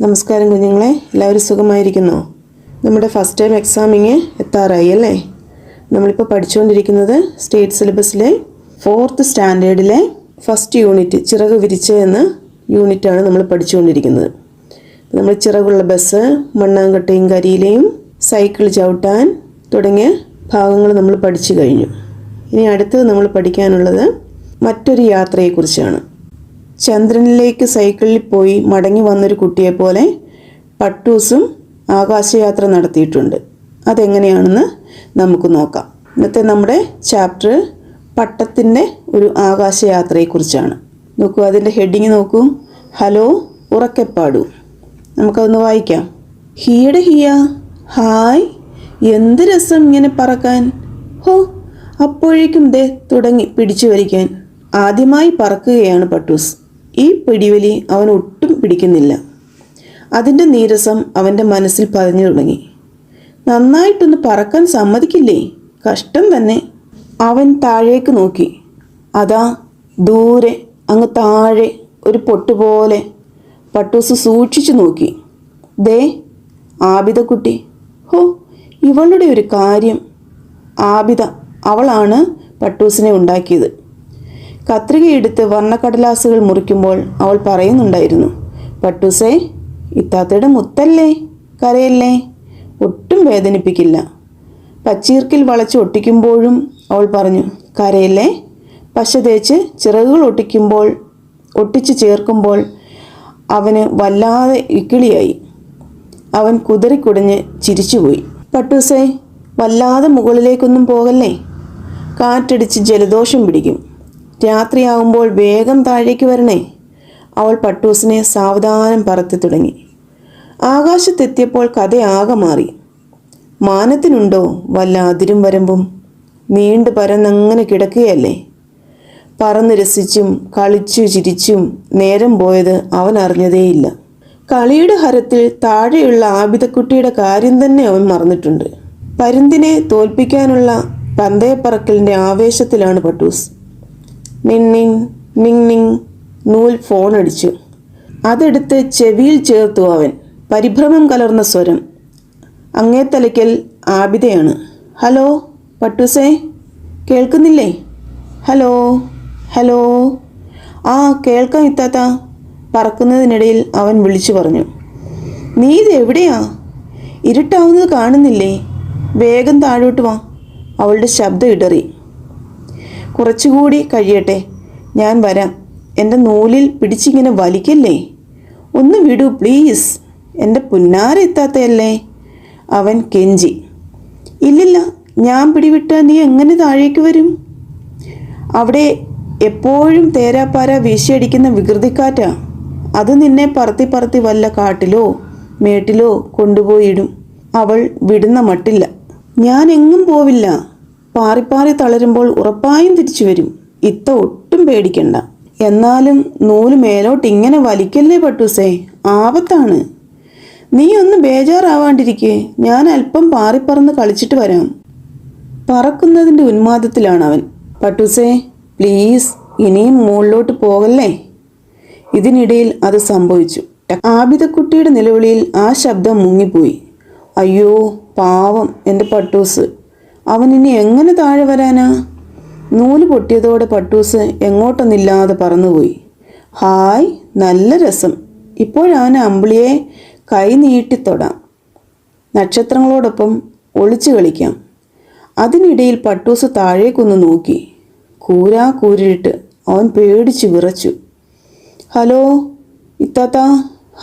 നമസ്കാരം കുഞ്ഞുങ്ങളെ, എല്ലാവരും സുഖമായിരിക്കുന്നോ? നമ്മുടെ ഫസ്റ്റ് ടൈം എക്സാമിങ് എത്താറായി അല്ലേ? നമ്മളിപ്പോൾ പഠിച്ചുകൊണ്ടിരിക്കുന്നത് സ്റ്റേറ്റ് സിലബസിലെ 4th സ്റ്റാൻഡേർഡിലെ ഫസ്റ്റ് യൂണിറ്റ് ചിറക് വിരിച്ച് എന്ന യൂണിറ്റാണ് നമ്മൾ പഠിച്ചുകൊണ്ടിരിക്കുന്നത്. നമ്മൾ ചിറകുള്ള ബസ്, മണ്ണാങ്കട്ടയും കരിയിലയും, സൈക്കിൾ ചവിട്ടാൻ തുടങ്ങിയ ഭാഗങ്ങൾ നമ്മൾ പഠിച്ചു കഴിഞ്ഞു. ഇനി അടുത്തത് നമ്മൾ പഠിക്കാനുള്ളത് മറ്റൊരു യാത്രയെക്കുറിച്ചാണ്. ചന്ദ്രനിലേക്ക് സൈക്കിളിൽ പോയി മടങ്ങി വന്നൊരു കുട്ടിയെപ്പോലെ പട്ടൂസും ആകാശയാത്ര നടത്തിയിട്ടുണ്ട്. അതെങ്ങനെയാണെന്ന് നമുക്ക് നോക്കാം. ഇന്നത്തെ നമ്മുടെ ചാപ്റ്റർ പട്ടത്തിൻ്റെ ഒരു ആകാശയാത്രയെക്കുറിച്ചാണ്. നോക്കൂ, അതിൻ്റെ ഹെഡിങ് നോക്കൂ. ഹലോ, ഉറക്കെപ്പാടൂ. നമുക്കതൊന്ന് വായിക്കാം. ഹീയുടെ ഹിയ, ഹായ്, എന്ത് രസം ഇങ്ങനെ പറക്കാൻ. ഹോ, അപ്പോഴേക്കും ദേ തുടങ്ങി പിടിച്ചു വലിക്കാൻ. ആദ്യമായി പറക്കുകയാണ് പട്ടൂസ്. ഈ പിടിവലി അവൻ ഒട്ടും പിടിക്കുന്നില്ല. അതിൻ്റെ നീരസം അവൻ്റെ മനസ്സിൽ പതിഞ്ഞു തുടങ്ങി. നന്നായിട്ടൊന്ന് പറക്കാൻ സമ്മതിക്കില്ലേ? കഷ്ടം തന്നെ. അവൻ താഴേക്ക് നോക്കി. അതാ ദൂരെ അങ്ങ് താഴെ ഒരു പൊട്ടുപോലെ. പട്ടൂസ് സൂക്ഷിച്ചു നോക്കി. ദേ ആബിദക്കുട്ടി. ഹോ, ഇവളുടെ ഒരു കാര്യം. ആബിദ, അവളാണ് പട്ടൂസിനെ ഉണ്ടാക്കിയത്. കത്രികയെടുത്ത് വർണ്ണക്കടലാസുകൾ മുറിക്കുമ്പോൾ അവൾ പറയുന്നുണ്ടായിരുന്നു, പട്ടൂസേ, ഇത്താത്തയുടെ മുത്തല്ലേ, കരയല്ലേ, ഒട്ടും വേദനിപ്പിക്കില്ല. പച്ചീർക്കിൽ വളച്ച് ഒട്ടിക്കുമ്പോഴും അവൾ പറഞ്ഞു, കരയല്ലേ. പശ തേച്ച് ചിറകുകൾ ഒട്ടിച്ച് ചേർക്കുമ്പോൾ അവന് വല്ലാതെ ഇക്കിളിയായി. അവൻ കുതറിക്കുടഞ്ഞ് ചിരിച്ചുപോയി. പട്ടൂസേ, വല്ലാതെ മുകളിലേക്കൊന്നും പോകല്ലേ, കാറ്റടിച്ച് ജലദോഷം പിടിക്കും. രാത്രിയാകുമ്പോൾ വേഗം താഴേക്ക് വരണേ. അവൾ പട്ടൂസിനെ സാവധാനം പറത്തി തുടങ്ങി. ആകാശത്തെത്തിയപ്പോൾ കഥയാകെ മാറി. മാനത്തിനുണ്ടോ വല്ല അതിരും വരമ്പും? നീണ്ടു പരന്നങ്ങനെ കിടക്കുകയല്ലേ. പറന്ന് രസിച്ചും കളിച്ചു ചിരിച്ചും നേരം പോയത് അവൻ അറിഞ്ഞതേയില്ല. കളിയുടെ ഹരത്തിൽ താഴെയുള്ള ആബിദക്കുട്ടിയുടെ കാര്യം തന്നെ അവൻ മറന്നിട്ടുണ്ട്. പരുന്തിനെ തോൽപ്പിക്കാനുള്ള പന്തയപ്പറക്കലിൻ്റെ ആവേശത്തിലാണ് പട്ടൂസ്. നിന്നിങ് നിങ് നൂൽ ഫോൺ അടിച്ചു. അതെടുത്ത് ചെവിയിൽ ചേർത്തു അവൻ. പരിഭ്രമം കലർന്ന സ്വരം. അങ്ങേത്തലയ്ക്കൽ ആബിദയാണ്. ഹലോ പട്ടൂസേ, കേൾക്കുന്നില്ലേ? Hello hello. ആ, കേൾക്കാം ഇത്താത്ത. പറക്കുന്നതിനിടയിൽ അവൻ വിളിച്ചു പറഞ്ഞു. നീ ഇത് എവിടെയാ? ഇരുട്ടാവുന്നത് കാണുന്നില്ലേ? വേഗം താഴോട്ട് വാ. അവളുടെ ശബ്ദം ഇടറി. കുറച്ചുകൂടി കഴിയട്ടെ, ഞാൻ വരാം. എൻ്റെ നൂലിൽ പിടിച്ചിങ്ങനെ വലിക്കല്ലേ. ഒന്ന് വിടൂ പ്ലീസ്, എൻ്റെ പുന്നാര എത്താത്തയല്ലേ. അവൻ കെഞ്ചി. ഇല്ലില്ല, ഞാൻ പിടിവിട്ടാൽ നീ എങ്ങനെ താഴേക്ക് വരും? അവിടെ എപ്പോഴും തേരാപ്പാര വീശിയടിക്കുന്ന വികൃതിക്കാറ്റാ. അത് നിന്നെ പറത്തി പറത്തി വല്ല കാട്ടിലോ മേട്ടിലോ കൊണ്ടുപോയിടും. അവൾ വിടുന്ന മട്ടില്ല. ഞാൻ എങ്ങും പോവില്ല. പാറിപ്പാറി തളരുമ്പോൾ ഉറപ്പായും തിരിച്ചു വരും. ഇത്ത ഒട്ടും പേടിക്കണ്ട. എന്നാലും നൂല് മേലോട്ട് ഇങ്ങനെ വലിക്കല്ലേ പട്ടൂസേ, ആപത്താണ്. നീ ഒന്ന് ബേജാറാവാണ്ടിരിക്കേ, ഞാൻ അല്പം പാറിപ്പറന്ന് കളിച്ചിട്ട് വരാം. പറക്കുന്നതിൻ്റെ ഉന്മാദത്തിലാണ് അവൻ. പട്ടൂസേ പ്ലീസ്, ഇനിയും മുകളിലോട്ട് പോകല്ലേ. ഇതിനിടയിൽ അത് സംഭവിച്ചു. ആബിദക്കുട്ടിയുടെ നിലവിളിയിൽ ആ ശബ്ദം മുങ്ങിപ്പോയി. അയ്യോ പാവം എൻ്റെ പട്ടൂസ്, അവൻ ഇനി എങ്ങനെ താഴെ വരാനാ? നൂല് പൊട്ടിയതോടെ പട്ടൂസ് എങ്ങോട്ടൊന്നില്ലാതെ പറന്നുപോയി. ഹായ്, നല്ല രസം. ഇപ്പോഴവന് അമ്പിളിയെ കൈ നീട്ടിത്തൊടാം. നക്ഷത്രങ്ങളോടൊപ്പം ഒളിച്ചു കളിക്കാം. അതിനിടയിൽ പട്ടൂസ് താഴേക്കൊന്ന് നോക്കി. കൂരിട്ട് അവൻ പേടിച്ചു വിറച്ചു. Hello ഇത്താത്ത,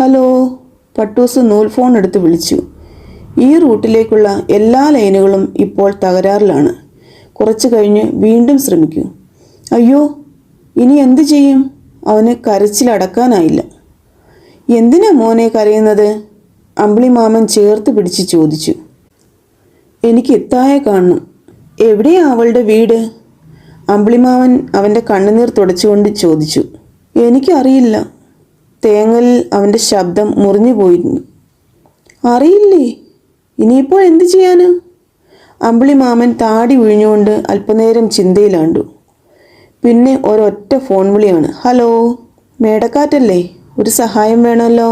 hello. പട്ടൂസ് നൂൽ ഫോൺ എടുത്ത് വിളിച്ചു. ഈ റൂട്ടിലേക്കുള്ള എല്ലാ ലൈനുകളും ഇപ്പോൾ തകരാറിലാണ്. കുറച്ച് കഴിഞ്ഞ് വീണ്ടും ശ്രമിക്കൂ. അയ്യോ, ഇനി എന്തു ചെയ്യും? അവന് കരച്ചിലടക്കാനായില്ല. എന്തിനാ മോനെ കരയുന്നത്? അമ്പിളി മാമൻ ചേർത്ത് പിടിച്ച് ചോദിച്ചു. എനിക്ക് ഇത്തായെ കാണണം. എവിടെയാ അവളുടെ വീട്? അമ്പിളിമാമൻ അവൻ്റെ കണ്ണുനീർ തുടച്ചുകൊണ്ട് ചോദിച്ചു. എനിക്കറിയില്ല. തേങ്ങലിൽ അവൻ്റെ ശബ്ദം മുറിഞ്ഞു പോയിരുന്നു. അറിയില്ലേ? ഇനിയിപ്പോൾ എന്തു ചെയ്യാന്? അമ്പിളി മാമൻ താടി ഉഴിഞ്ഞുകൊണ്ട് അല്പനേരം ചിന്തയിലാണ്ടു. പിന്നെ ഒരൊറ്റ ഫോൺ വിളിയാണ്. ഹലോ, മേടക്കാറ്റല്ലേ, ഒരു സഹായം വേണമല്ലോ.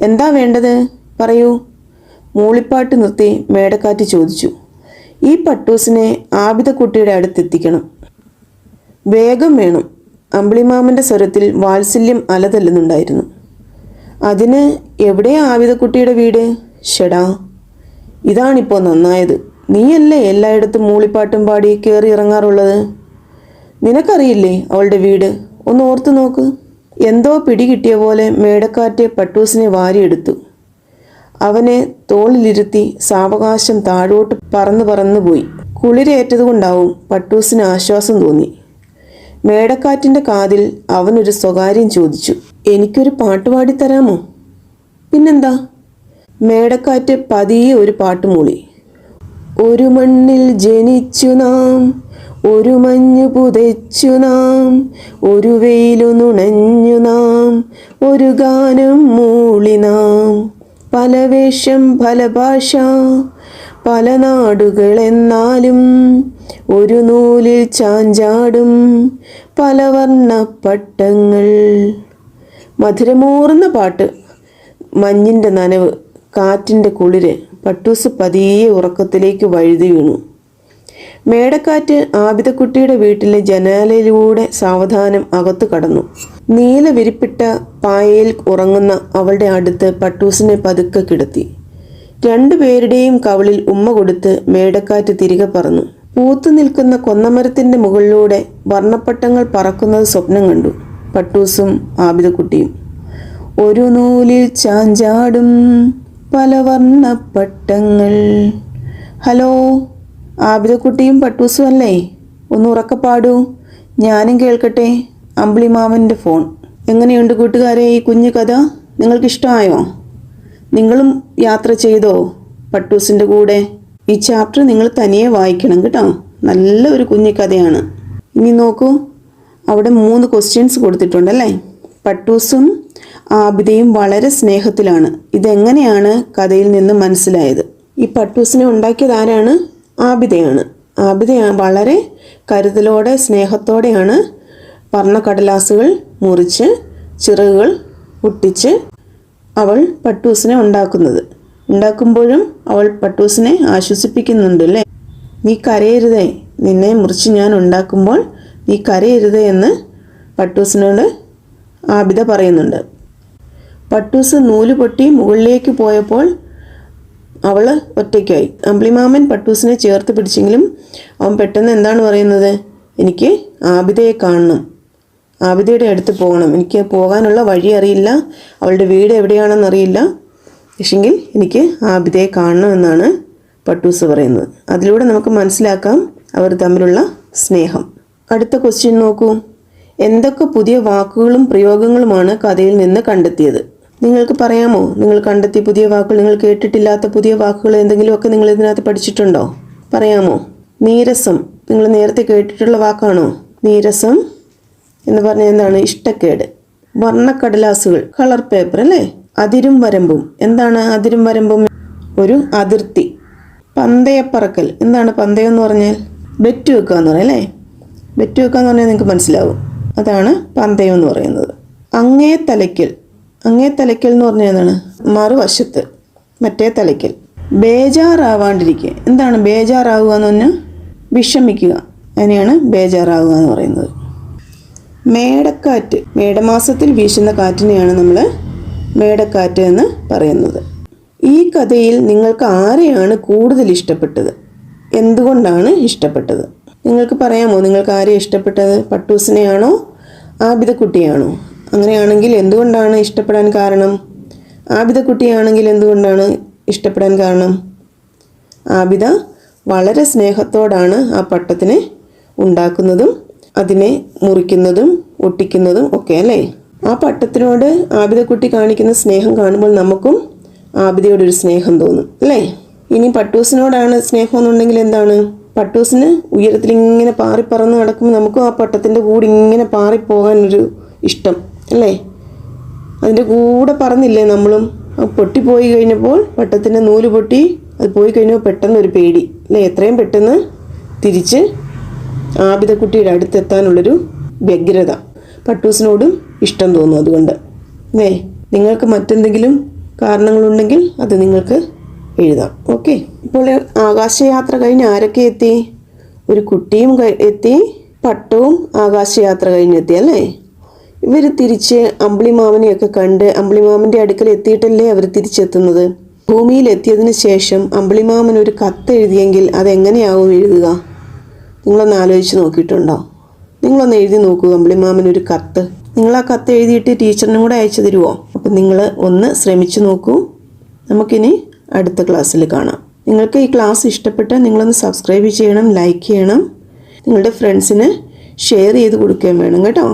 എന്താ വേണ്ടത് പറയൂ. മൂളിപ്പാട്ട് നിർത്തി മേടക്കാറ്റ് ചോദിച്ചു. ഈ പട്ടൂസിനെ ആബിദക്കുട്ടിയുടെ അടുത്തെത്തിക്കണം. വേഗം വേണം. അമ്പിളിമാമൻ്റെ സ്വരത്തിൽ വാത്സല്യം അലതല്ലുന്നുണ്ടായിരുന്നു. അതിന് എവിടെയാ ആബിദക്കുട്ടിയുടെ വീട്? ഷെടാ, ഇതാണിപ്പോൾ നന്നായത്. നീയല്ലേ എല്ലായിടത്തും മൂളിപ്പാട്ടും പാടി കയറി ഇറങ്ങാറുള്ളത്. നിനക്കറിയില്ലേ അവളുടെ വീട്? ഒന്ന് ഓർത്തു നോക്ക്. എന്തോ പിടികിട്ടിയ പോലെ മേടക്കാറ്റ് പട്ടൂസിനെ വാരിയെടുത്തു. അവനെ തോളിലിരുത്തി സാവകാശം താഴോട്ട് പറന്നു പോയി. കുളിരേറ്റതുകൊണ്ടാവും പട്ടൂസിന് ആശ്വാസം തോന്നി. മേടക്കാറ്റിൻ്റെ കാതിൽ അവനൊരു സ്വകാര്യം ചോദിച്ചു. എനിക്കൊരു പാട്ട് പാടിത്തരാമോ? പിന്നെന്താ? മേടക്കാറ്റ് പതിയെ ഒരു പാട്ട് മൂളി. ഒരു മണ്ണിൽ ജനിച്ചു നാം, ഒരു മഞ്ഞു പുതച്ചു നാം, ഒരു വെയിലു നുണഞ്ഞു നാം, ഒരു ഗാനം മൂളി നാം. പല വേഷം പല ഭാഷ പല നാടുകളെന്നാലും ഒരു നൂലിൽ ചാഞ്ചാടും പല വർണ്ണപ്പട്ടങ്ങൾ. മധുരമൂർന്ന പാട്ട്, മഞ്ഞിൻ്റെ നനവ്, കാറ്റിൻ്റെ കുളിര്. പട്ടൂസ് പതിയെ ഉറക്കത്തിലേക്ക് വഴുതി വീണു. മേടക്കാറ്റ് ആബിദക്കുട്ടിയുടെ വീട്ടിലെ ജനാലയിലൂടെ സാവധാനം അകത്തു കടന്നു. നീല വിരിപ്പിട്ട പായയിൽ ഉറങ്ങുന്ന അവളുടെ അടുത്ത് പട്ടൂസിനെ പതുക്കെ കിടത്തി. രണ്ടുപേരുടെയും കവിളിൽ ഉമ്മ കൊടുത്ത് മേടക്കാറ്റ് തിരികെ പറന്നു. പൂത്തു നിൽക്കുന്ന കൊന്നമരത്തിൻ്റെ മുകളിലൂടെ വർണ്ണപ്പട്ടങ്ങൾ പറക്കുന്നത് സ്വപ്നം കണ്ടു പട്ടൂസും ആബിദക്കുട്ടിയും. ഒരു നൂലിൽ ചാഞ്ചാടും പല വർണ്ണപ്പട്ടങ്ങൾ. ഹലോ, ആബിദക്കുട്ടിയും പട്ടൂസും അല്ലേ? ഒന്ന് ഉറക്കെ പാടൂ, ഞാനും കേൾക്കട്ടെ. അമ്പിളിമാമൻ്റെ ഫോൺ. എങ്ങനെയുണ്ട് കൂട്ടുകാരെ ഈ കുഞ്ഞു കഥ? നിങ്ങൾക്കിഷ്ടമായോ? നിങ്ങളും യാത്ര ചെയ്തോ പട്ടൂസിൻ്റെ കൂടെ? ഈ ചാപ്റ്റർ നിങ്ങൾ തനിയെ വായിക്കണം കേട്ടോ. നല്ല ഒരു കുഞ്ഞു കഥയാണ്. ഇനി നോക്കൂ, അവിടെ 3 ക്വസ്റ്റ്യൻസ് കൊടുത്തിട്ടുണ്ടല്ലേ. പട്ടൂസും ആബിദയും വളരെ സ്നേഹത്തിലാണ്. ഇതെങ്ങനെയാണ് കഥയിൽ നിന്ന് മനസ്സിലായത്? ഈ പട്ടൂസിനെ ഉണ്ടാക്കിയത് ആരാണ്? ആബിദയാണ്. ആബിദ വളരെ കരുതലോടെ സ്നേഹത്തോടെയാണ് വർണ്ണക്കടലാസുകൾ മുറിച്ച് ചിറകുകൾ ഒട്ടിച്ച് അവൾ പട്ടൂസിനെ ഉണ്ടാക്കുമ്പോഴും അവൾ പട്ടൂസിനെ ആശ്വസിപ്പിക്കുന്നുണ്ട് അല്ലേ. നീ കരയരുതേ, നിന്നെ മുറിച്ച് ഞാൻ ഉണ്ടാക്കുമ്പോൾ നീ കരയരുതേ എന്ന് പട്ടൂസിനോട് ആബിദ പറയുന്നുണ്ട്. പട്ടൂസ് നൂല് പൊട്ടി മുകളിലേക്ക് പോയപ്പോൾ അവൾ ഒറ്റയ്ക്കായി. അമ്പിളിമാമൻ പട്ടൂസിനെ ചേർത്ത് പിടിച്ചെങ്കിലും അവൻ പെട്ടെന്ന് എന്താണ് പറയുന്നത്? എനിക്ക് ആബിദയെ കാണണം, ആബിദയുടെ അടുത്ത് പോകണം, എനിക്ക് പോകാനുള്ള വഴി അറിയില്ല, അവളുടെ വീട് എവിടെയാണെന്നറിയില്ല, പക്ഷെങ്കിൽ എനിക്ക് ആബിദയെ കാണണം എന്നാണ് പട്ടൂസ് പറയുന്നത്. അതിലൂടെ നമുക്ക് മനസ്സിലാക്കാം അവർ തമ്മിലുള്ള സ്നേഹം. അടുത്ത ക്വസ്റ്റ്യൻ നോക്കൂ. എന്തൊക്കെ പുതിയ വാക്കുകളും പ്രയോഗങ്ങളുമാണ് കഥയിൽ നിന്ന് കണ്ടെത്തിയത്? നിങ്ങൾക്ക് പറയാമോ? നിങ്ങൾ കണ്ടെത്തിയ പുതിയ വാക്കുകൾ, നിങ്ങൾ കേട്ടിട്ടില്ലാത്ത പുതിയ വാക്കുകൾ എന്തെങ്കിലുമൊക്കെ നിങ്ങൾ ഇതിനകത്ത് പഠിച്ചിട്ടുണ്ടോ? പറയാമോ? നീരസം, നിങ്ങൾ നേരത്തെ കേട്ടിട്ടുള്ള വാക്കാണോ? നീരസം എന്ന് പറഞ്ഞാൽ എന്താണ്? ഇഷ്ടക്കേട്. വർണ്ണക്കടലാസുകൾ, കളർ പേപ്പർ അല്ലേ. അതിരും വരമ്പും, എന്താണ് അതിരും വരമ്പും? ഒരു അതിർത്തി. പന്തയപ്പറക്കൽ, എന്താണ് പന്തയം എന്ന് പറഞ്ഞാൽ? ബെറ്റ് വെക്കുക എന്ന് പറയാം അല്ലേ. ബെറ്റ് വെക്കുക എന്ന് പറഞ്ഞാൽ നിങ്ങൾക്ക് മനസ്സിലാവും, അതാണ് പന്തയം എന്ന് പറയുന്നത്. അങ്ങേ തലയ്ക്കൽ, അങ്ങേ തലയ്ക്കൽ എന്ന് പറഞ്ഞാൽ എന്താണ്? മറുവശത്ത്, മറ്റേ തലയ്ക്കൽ. ബേജാറാവാണ്ടിരിക്കുക, എന്താണ് ബേജാറാവുക എന്ന് പറഞ്ഞാൽ? വിഷമിക്കുക, അതിനെയാണ് ബേജാറാവുക എന്ന് പറയുന്നത്. മേടക്കാറ്റ്, മേടമാസത്തിൽ വീശുന്ന കാറ്റിനെയാണ് നമ്മൾ മേടക്കാറ്റ് എന്ന് പറയുന്നത്. ഈ കഥയിൽ നിങ്ങൾക്ക് ആരെയാണ് കൂടുതൽ ഇഷ്ടപ്പെട്ടത്? എന്തുകൊണ്ടാണ് ഇഷ്ടപ്പെട്ടത്? നിങ്ങൾക്ക് പറയാമോ? നിങ്ങൾക്ക് ആരെയാണ് ഇഷ്ടപ്പെട്ടത്? പട്ടൂസിനെയാണോ ആബിദക്കുട്ടിയാണോ? അങ്ങനെയാണെങ്കിൽ എന്തുകൊണ്ടാണ് ഇഷ്ടപ്പെടാൻ കാരണം? ആബിദക്കുട്ടിയാണെങ്കിൽ എന്തുകൊണ്ടാണ് ഇഷ്ടപ്പെടാൻ കാരണം? ആബിദ വളരെ സ്നേഹത്തോടാണ് ആ പട്ടത്തിനെ ഉണ്ടാക്കുന്നതും അതിനെ മുറിക്കുന്നതും ഒട്ടിക്കുന്നതും ഒക്കെ അല്ലേ. ആ പട്ടത്തിനോട് ആബിദക്കുട്ടി കാണിക്കുന്ന സ്നേഹം കാണുമ്പോൾ നമുക്കും ആബിദയോടൊരു സ്നേഹം തോന്നും അല്ലേ. ഇനി പട്ടൂസിനോടാണ് സ്നേഹം എന്നുണ്ടെങ്കിൽ എന്താണ്? പട്ടൂസിന് ഉയരത്തിൽ ഇങ്ങനെ പാറിപ്പറന്ന് നടക്കുമ്പോൾ നമുക്കും ആ പട്ടത്തിൻ്റെ കൂടെ ഇങ്ങനെ പാറിപ്പോകാനൊരു ഇഷ്ടം അല്ലേ. അതിൻ്റെ കൂടെ പറന്നില്ലേ നമ്മളും? പൊട്ടിപ്പോയി കഴിഞ്ഞപ്പോൾ, പട്ടത്തിൻ്റെ നൂല് പൊട്ടി അത് പോയി കഴിഞ്ഞപ്പോൾ പെട്ടെന്നൊരു പേടി അല്ലേ. എത്രയും പെട്ടെന്ന് തിരിച്ച് ആബിദക്കുട്ടിയുടെ അടുത്തെത്താനുള്ളൊരു വ്യഗ്രത. പട്ടൂസിനോടും ഇഷ്ടം തോന്നും അതുകൊണ്ട് അല്ലേ. നിങ്ങൾക്ക് മറ്റെന്തെങ്കിലും കാരണങ്ങളുണ്ടെങ്കിൽ അത് നിങ്ങൾക്ക് എഴുതാം. ഓക്കെ. ഇപ്പോൾ ആകാശയാത്ര കഴിഞ്ഞ് ആരൊക്കെ എത്തി? ഒരു കുട്ടിയും എത്തി, പട്ടവും ആകാശയാത്ര കഴിഞ്ഞെത്തി അല്ലേ? ഇവർ തിരിച്ച് അമ്പിളിമാമനെയൊക്കെ കണ്ട് അമ്പിളിമാമൻ്റെ അടുക്കൽ എത്തിയിട്ടല്ലേ അവർ തിരിച്ചെത്തുന്നത്. ഭൂമിയിൽ എത്തിയതിന് ശേഷം അമ്പിളിമാമൻ ഒരു കത്ത് എഴുതിയെങ്കിൽ അതെങ്ങനെയാവും എഴുതുക? നിങ്ങളൊന്ന് ആലോചിച്ച് നോക്കിയിട്ടുണ്ടോ? നിങ്ങളൊന്ന് എഴുതി നോക്കൂ, അമ്പിളിമാമൻ ഒരു കത്ത്. നിങ്ങൾ ആ കത്ത് എഴുതിയിട്ട് ടീച്ചറിനും കൂടെ അയച്ചു തരുമോ? അപ്പം നിങ്ങൾ ഒന്ന് ശ്രമിച്ചു നോക്കൂ. നമുക്കിനി അടുത്ത ക്ലാസ്സിൽ കാണാം. നിങ്ങൾക്ക് ഈ ക്ലാസ് ഇഷ്ടപ്പെട്ടാൽ നിങ്ങളൊന്ന് സബ്സ്ക്രൈബ് ചെയ്യണം, ലൈക്ക് ചെയ്യണം, നിങ്ങളുടെ ഫ്രണ്ട്സിന് ഷെയർ ചെയ്ത് കൊടുക്കുകയും വേണം കേട്ടോ.